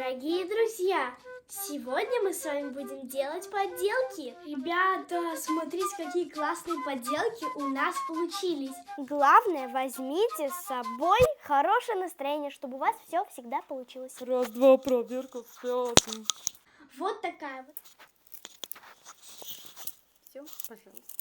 Дорогие друзья, сегодня мы с вами будем делать поделки. Ребята, смотрите, какие классные поделки у нас получились. Главное, возьмите с собой хорошее настроение, чтобы у вас все всегда получилось. Раз, два, проверка, в пятый. Вот такая вот. Все, пожалуйста.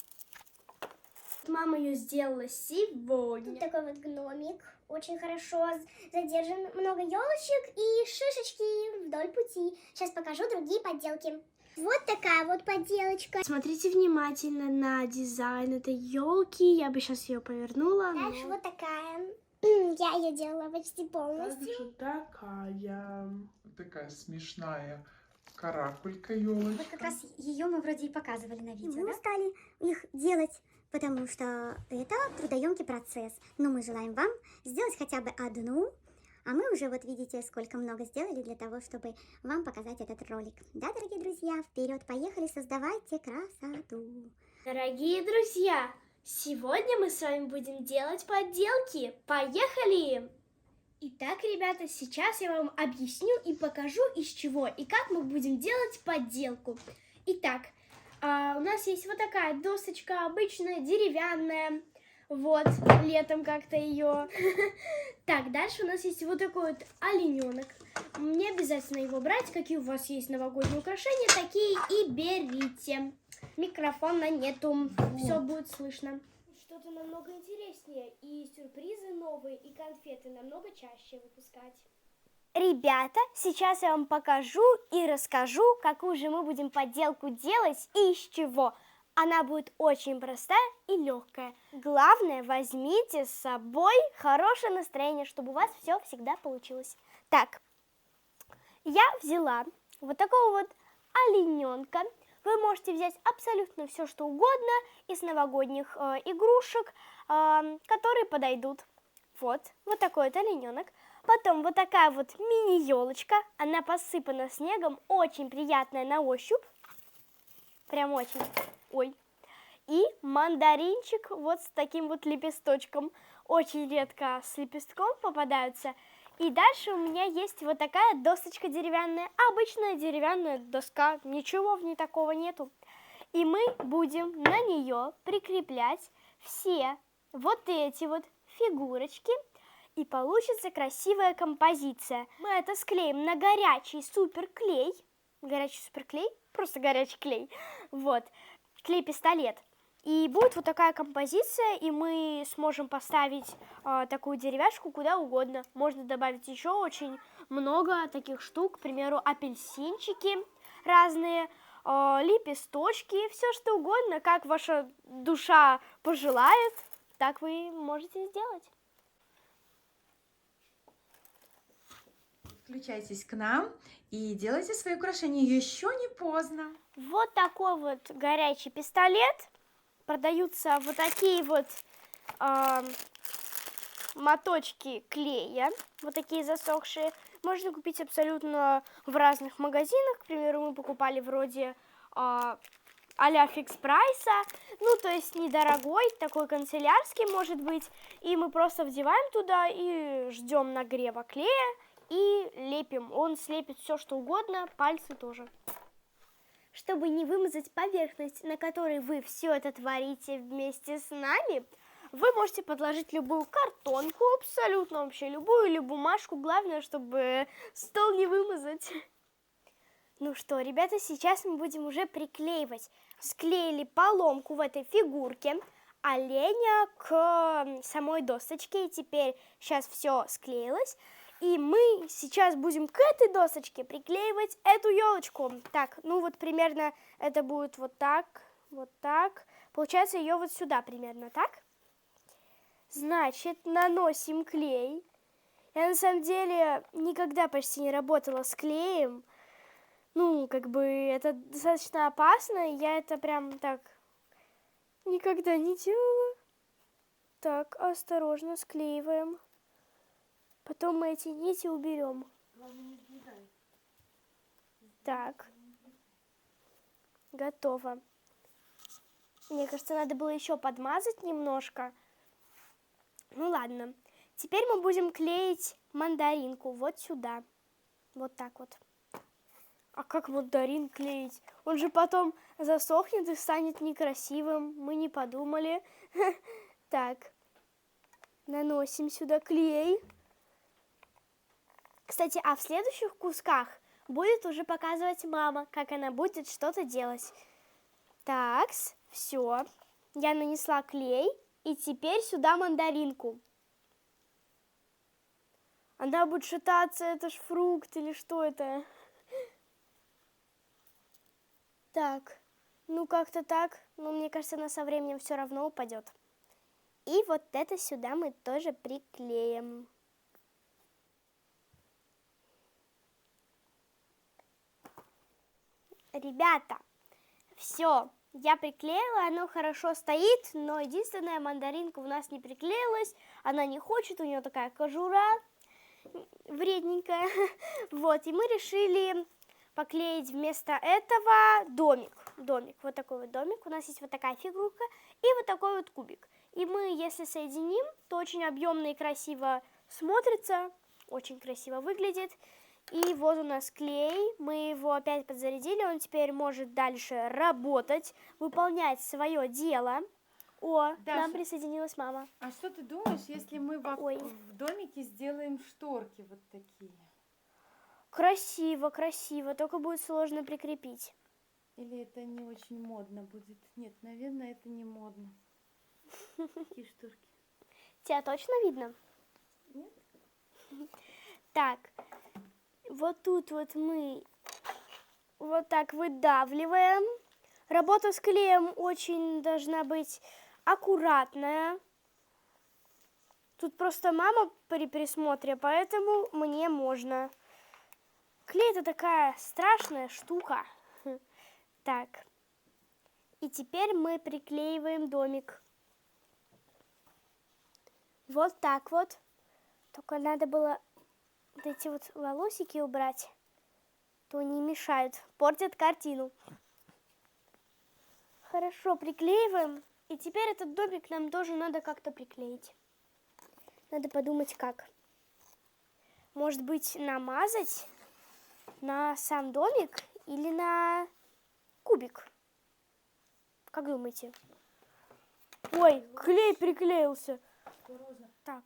Мама ее сделала сегодня. Тут такой вот гномик, очень хорошо задержан, много елочек и шишечки вдоль пути. Сейчас покажу другие подделки. Вот такая вот подделочка. Смотрите внимательно на дизайн этой елки. Я бы сейчас ее повернула. Дальше вот такая. Я ее делала почти полностью. Такая смешная каракулька елочка. Вот как раз ее мы вроде и показывали на видео, Мы да? стали их делать, потому что это трудоемкий процесс. Но мы желаем вам сделать хотя бы одну, а мы уже вот видите, сколько много сделали для того, чтобы вам показать этот ролик. Да, дорогие друзья, вперед, поехали, создавайте красоту. Дорогие друзья, сегодня мы с вами будем делать поделки. Поехали! Итак, ребята, сейчас я вам объясню и покажу, из чего и как мы будем делать подделку. Итак, у нас есть вот такая досочка, обычная, деревянная. Вот, летом как-то ее. Так, дальше у нас есть вот такой вот олененок. Не обязательно его брать, какие у вас есть новогодние украшения, такие и берите. Микрофона нету, все будет слышно. Что-то намного интереснее, и сюрпризы новые, и конфеты намного чаще выпускать. Ребята, сейчас я вам покажу и расскажу, какую же мы будем подделку делать и из чего. Она будет очень простая и легкая. Главное, возьмите с собой хорошее настроение, чтобы у вас все всегда получилось. Так, я взяла вот такого вот олененка. Вы можете взять абсолютно все, что угодно из новогодних игрушек, которые подойдут. Вот такой вот олененок. Потом вот такая вот мини-елочка. Она посыпана снегом, очень приятная на ощупь. Прям очень. Ой. И мандаринчик вот с таким вот лепесточком. Очень редко с лепестком попадаются. И дальше у меня есть вот такая досочка деревянная, обычная деревянная доска, ничего в ней такого нету. И мы будем на нее прикреплять все вот эти вот фигурочки, и получится красивая композиция. Мы это склеим на горячий суперклей, просто горячий клей, вот, клей-пистолет. И будет вот такая композиция, и мы сможем поставить такую деревяшку куда угодно. Можно добавить еще очень много таких штук, к примеру, апельсинчики разные, лепесточки, все что угодно, как ваша душа пожелает, так вы можете сделать. Включайтесь к нам и делайте свои украшения, еще не поздно. Вот такой вот горячий пистолет. Продаются вот такие вот моточки клея, вот такие засохшие. Можно купить абсолютно в разных магазинах. К примеру, мы покупали вроде а-ля фикс-прайса. Ну, то есть недорогой, такой канцелярский может быть. И мы просто вдеваем туда и ждем нагрева клея и лепим. Он слепит все, что угодно, пальцы тоже. Чтобы не вымазать поверхность, на которой вы все это творите вместе с нами, вы можете подложить любую картонку, абсолютно вообще любую, или бумажку. Главное, чтобы стол не вымазать. Ну что, ребята, сейчас мы будем уже приклеивать. Склеили поломку в этой фигурке оленя к самой досочке. И теперь сейчас все склеилось. И мы сейчас будем к этой досочке приклеивать эту елочку. Так, ну вот примерно это будет вот так, вот так. Получается ее вот сюда примерно, так? Значит, наносим клей. Я на самом деле никогда почти не работала с клеем. Ну, как бы это достаточно опасно. Я это прям так никогда не делала. Так, осторожно склеиваем. Потом мы эти нити уберем. Так. Готово. Мне кажется, надо было еще подмазать немножко. Ну ладно. Теперь мы будем клеить мандаринку вот сюда. Вот так вот. А как мандарин клеить? Он же потом засохнет и станет некрасивым. Мы не подумали. Так. Наносим сюда клей. Кстати, а в следующих кусках будет уже показывать мама, как она будет что-то делать. Так, все. Я нанесла клей. И теперь сюда мандаринку. Она будет шататься, это ж фрукт или что это? Так, ну как-то так. Но мне кажется, она со временем все равно упадет. И вот это сюда мы тоже приклеим. Ребята, все, я приклеила, оно хорошо стоит, но единственная мандаринка у нас не приклеилась, она не хочет, у нее такая кожура вредненькая. Вот, и мы решили поклеить вместо этого домик. Вот такой вот домик. У нас есть вот такая фигурка и вот такой вот кубик. И мы, если соединим, то очень объемно и красиво смотрится, очень красиво выглядит. И вот у нас клей, мы его опять подзарядили, он теперь может дальше работать, выполнять свое дело. О, к нам присоединилась мама. А что ты думаешь, если мы Ой. в домике сделаем шторки вот такие? Красиво, красиво, только будет сложно прикрепить. Или это не очень модно будет? Нет, наверное, это не модно. Такие шторки. Тебя точно видно? Нет? Так, вот тут вот мы вот так выдавливаем. Работа с клеем очень должна быть аккуратная. Тут просто мама при присмотре, поэтому мне можно. Клей — это такая страшная штука. Так, и теперь мы приклеиваем домик. Вот так вот. Только надо было вот эти вот волосики убрать, то они мешают, портят картину. Хорошо, приклеиваем. И теперь этот домик нам тоже надо как-то приклеить. Надо подумать, как. Может быть, намазать на сам домик или на кубик? Как думаете? Ой, клей приклеился. Осторожно. Так,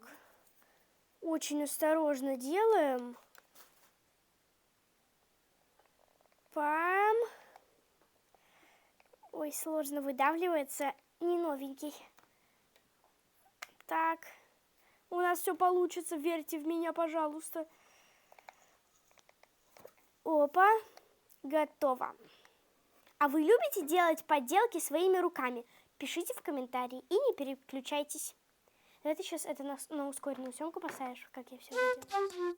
очень осторожно делаем. Пам. Ой, сложно выдавливается, не новенький. Так, у нас все получится, верьте в меня, пожалуйста. Опа, готово. А вы любите делать поделки своими руками? Пишите в комментарии и не переключайтесь. Давай ты сейчас это на ускоренную съемку поставишь, как я все делаю.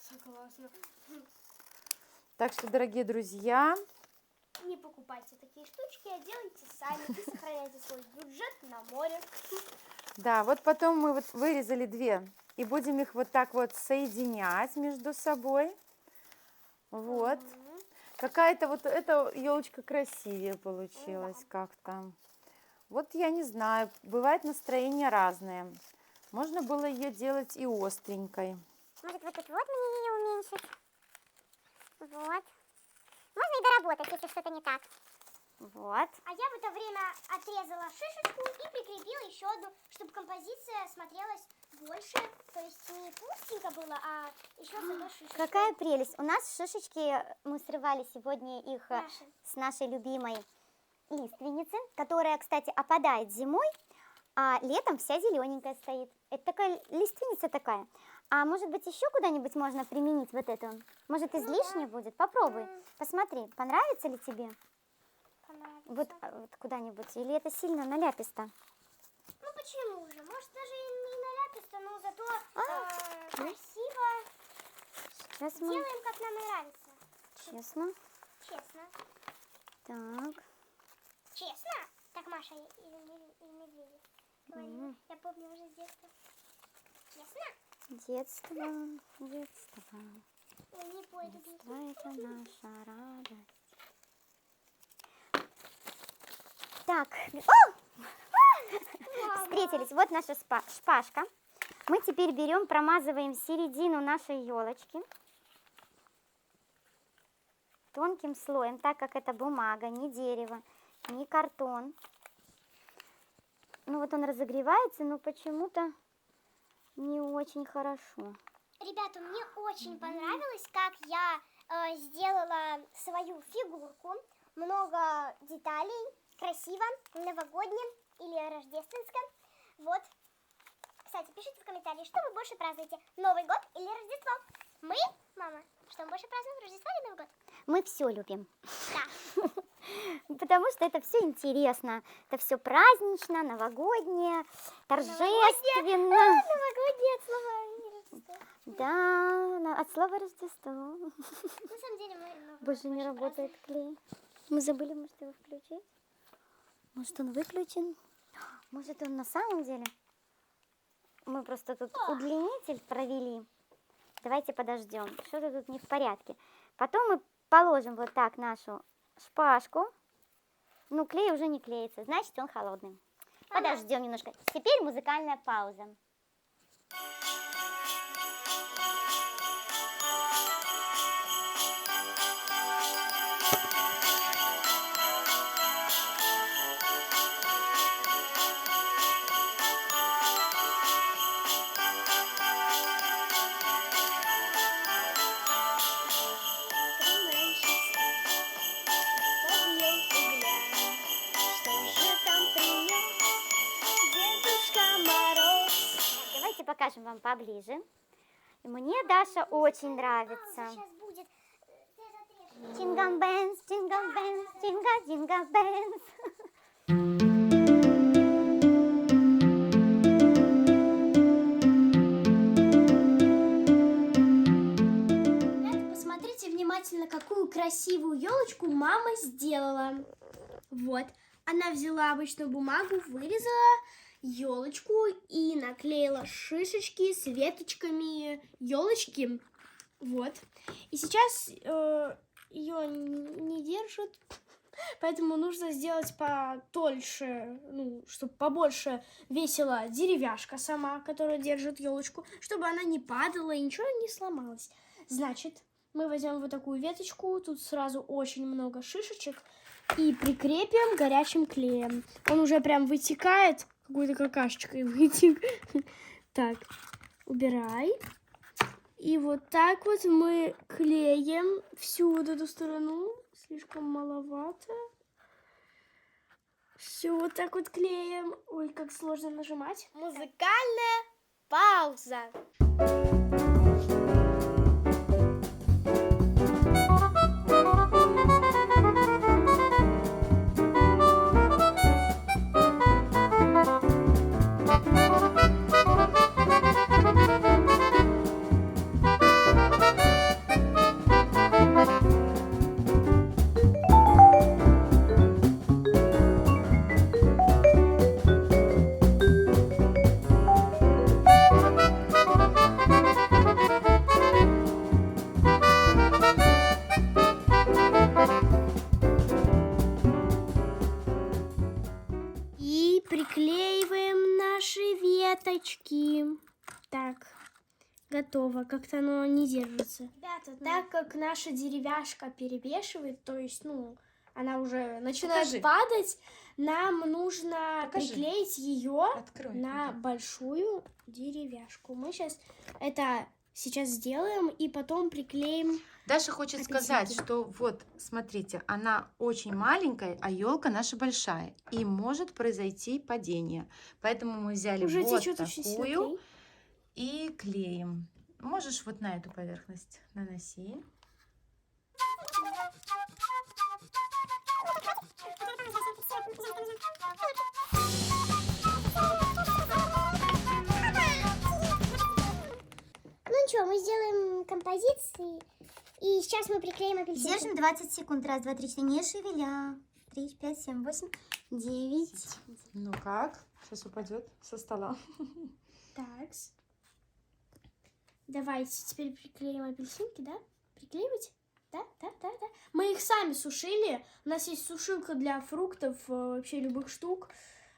Согласна. Так что, дорогие друзья, Не покупайте такие штучки, а делайте сами и сохраняйте свой бюджет на море. да, вот потом мы вот вырезали две и будем их вот так вот соединять между собой. Вот. Какая-то вот эта елочка красивее получилась как-то. Вот я не знаю, бывает настроения разные. Можно было ее делать и остренькой. Может, вот тут вот мне ее уменьшить? Вот. Можно и доработать, если что-то не так. Вот. А я в это время отрезала шишечку и прикрепила еще одну, чтобы композиция смотрелась больше. То есть не пустенько было, а еще с одной шишечкой. Какая прелесть. У нас шишечки, мы срывали сегодня их Наши. с нашей любимой лиственницы, которая, кстати, опадает зимой, а летом вся зелененькая стоит. Это такая лиственница такая. А может быть еще куда-нибудь можно применить вот эту? Может излишне будет? Попробуй. Посмотри, понравится ли тебе? Понравится. Вот куда-нибудь. Или это сильно наляписто? Ну почему же? Может даже и не наляписто, но зато красиво. Сейчас мы... Делаем, как нам нравится. Честно. Честно. Так. Честно? Так Маша или Медведев говорила. Я помню уже с детства. Честно? Детство. Детство. Ой, не пойду. Детство это наша радость. Так. Встретились. Вот наша шпажка. Мы теперь берем, промазываем середину нашей елочки тонким слоем, так как это бумага, не дерево, не картон. Ну вот он разогревается, но почему-то не очень хорошо. Ребята, мне очень понравилось, как я сделала свою фигурку. Много деталей, красиво, новогоднее или рождественское. Вот. Кстати, пишите в комментарии, что вы больше празднуете, Новый год или Рождество? Мы, мама, что мы больше празднуем, Рождество или Новый год? Мы все любим. Да. Потому что это все интересно. Это все празднично, новогоднее, торжественно. Новогоднее от слова Рождество. Да, от слова Рождество. На самом деле мы Новый год Больше не больше работает клей. Мы забыли, может, его включить? Может, он выключен? Может, он на самом деле? Мы просто тут удлинитель провели. Давайте подождем. Что-то тут не в порядке. Потом мы положим вот так нашу шпажку. Ну, клей уже не клеится, значит, он холодный. Подождем немножко. Теперь музыкальная пауза. Давайте покажем вам поближе. Мне Даша очень нравится. Сейчас будет. Jingle bells, jingle, jingle bells. Ребята, посмотрите внимательно, какую красивую елочку мама сделала. Вот, она взяла обычную бумагу, вырезала елочку и наклеила шишечки с веточками елочки. Вот. И сейчас ее не держит, поэтому нужно сделать потольше, ну, чтобы побольше весила деревяшка сама, которая держит елочку, чтобы она не падала и ничего не сломалось. Значит, мы возьмем вот такую веточку, тут сразу очень много шишечек, и прикрепим горячим клеем. Он уже прям вытекает, какой-то какашечкой вытек. Так, убирай. И вот так вот мы клеим всю вот эту сторону. Слишком маловато. Все вот так вот клеим. Ой, как сложно нажимать. Музыкальная пауза. И приклеиваем наши веточки. Так, готово. Как-то оно не держится. Ребята, так как наша деревяшка перебешивает, то есть, ну, она уже начинает Покажи. падать, нам нужно Покажи. приклеить ее Открой. на большую деревяшку. Мы сейчас сделаем и потом приклеим. Даша хочет сказать, Апельсинки. что вот, смотрите, она очень маленькая, а елка наша большая. И может произойти падение. Поэтому мы взяли Уже вот течет очень сильно такую клей. и клеим. Можешь вот на эту поверхность наноси. Ну что, мы сделаем композиции, и сейчас мы приклеим апельсин. Держим 20 секунд. Раз, два, три, четыре. Не шевеля. 3, 5, 7, 8, 9. Ну как? Сейчас упадет со стола. Так. Давайте теперь приклеим апельсинки, да? Приклеивать? Да. Мы их сами сушили. У нас есть сушилка для фруктов, вообще любых штук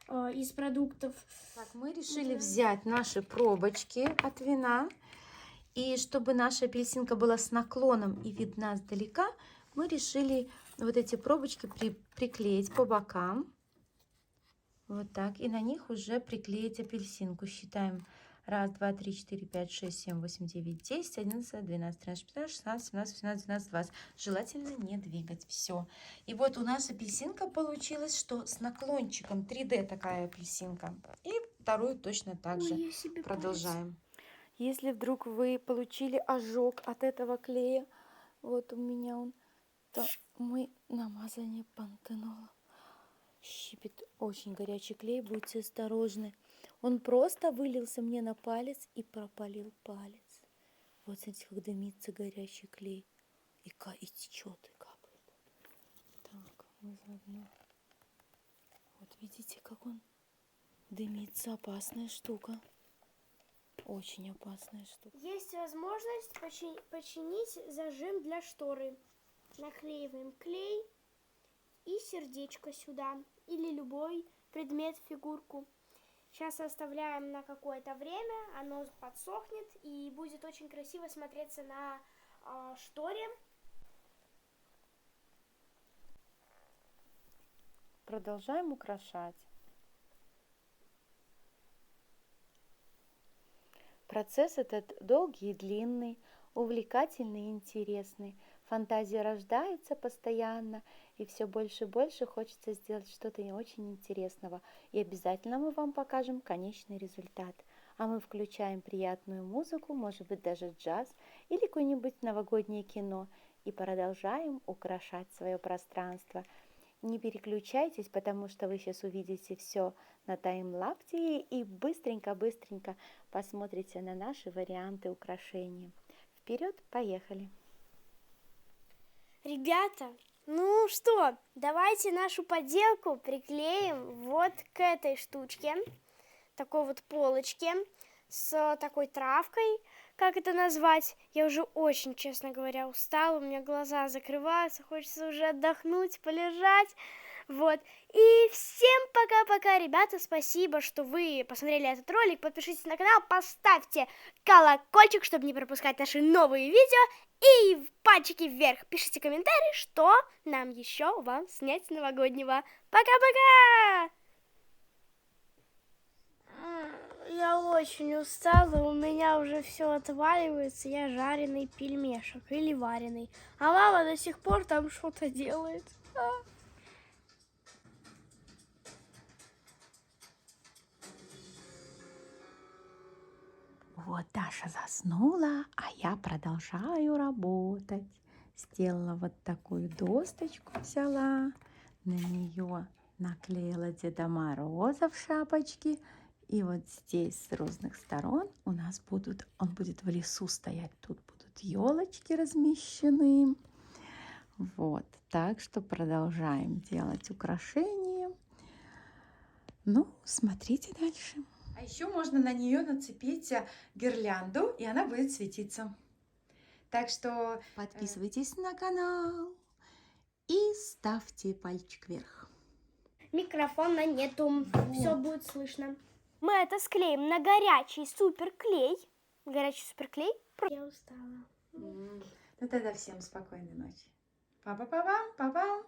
из продуктов. Так, мы решили взять наши пробочки от вина. И чтобы наша апельсинка была с наклоном и видна сдалека, мы решили вот эти пробочки приклеить по бокам. Вот так. И на них уже приклеить апельсинку. Считаем. 1, 2, 3, 4, 5, 6, 7, 8, 9, 10, 11, 12, 13, 14, 16, 17, 18, 19, 20. Желательно не двигать. Все. И вот у нас апельсинка получилась, что с наклончиком. 3D такая апельсинка. И вторую точно так же. Ой, я себе Продолжаем. Если вдруг вы получили ожог от этого клея, вот у меня он, то мы намазание пантенолом. Щипит очень горячий клей, будьте осторожны. Он просто вылился мне на палец и пропалил палец. Вот смотрите, как дымится горячий клей. И течет, и капает. Так, мы заодно. Вот видите, как он дымится. Опасная штука. Очень опасная штука. Есть возможность починить зажим для шторы. Наклеиваем клей и сердечко сюда. Или любой предмет, фигурку. Сейчас оставляем на какое-то время, оно подсохнет и будет очень красиво смотреться на шторе. Продолжаем украшать. Процесс этот долгий и длинный, увлекательный и интересный. Фантазия рождается постоянно, и все больше и больше хочется сделать что-то очень интересного. И обязательно мы вам покажем конечный результат. А мы включаем приятную музыку, может быть даже джаз или какое-нибудь новогоднее кино, и продолжаем украшать свое пространство. Не переключайтесь, потому что вы сейчас увидите все на таймлапсе и быстренько-быстренько посмотрите на наши варианты украшения. Вперед, поехали! Ребята, ну что, давайте нашу поделку приклеим вот к этой штучке, такой вот полочке с такой травкой, как это назвать? Я уже очень, честно говоря, устала, у меня глаза закрываются, хочется уже отдохнуть, полежать. Вот. И всем пока-пока, ребята, спасибо, что вы посмотрели этот ролик, подпишитесь на канал, поставьте колокольчик, чтобы не пропускать наши новые видео, и пальчики вверх, пишите комментарии, что нам еще вам снять новогоднего. Пока-пока! Я очень устала, у меня уже все отваливается, я жареный пельмешек или вареный, а мама до сих пор там что-то делает. Вот Даша заснула, а я продолжаю работать. Сделала вот такую досточку, взяла, на нее наклеила Деда Мороза в шапочке. И вот здесь с разных сторон у нас он будет в лесу стоять. Тут будут елочки размещены. Вот, так что продолжаем делать украшения. Ну, смотрите дальше. А еще можно на нее нацепить гирлянду, и она будет светиться. Так что подписывайтесь на канал и ставьте пальчик вверх. Микрофона нету, все будет слышно. Мы это склеим на горячий суперклей. Горячий суперклей. Я устала. Ну тогда всем спокойной ночи. Па-па-па-пам, па-пам.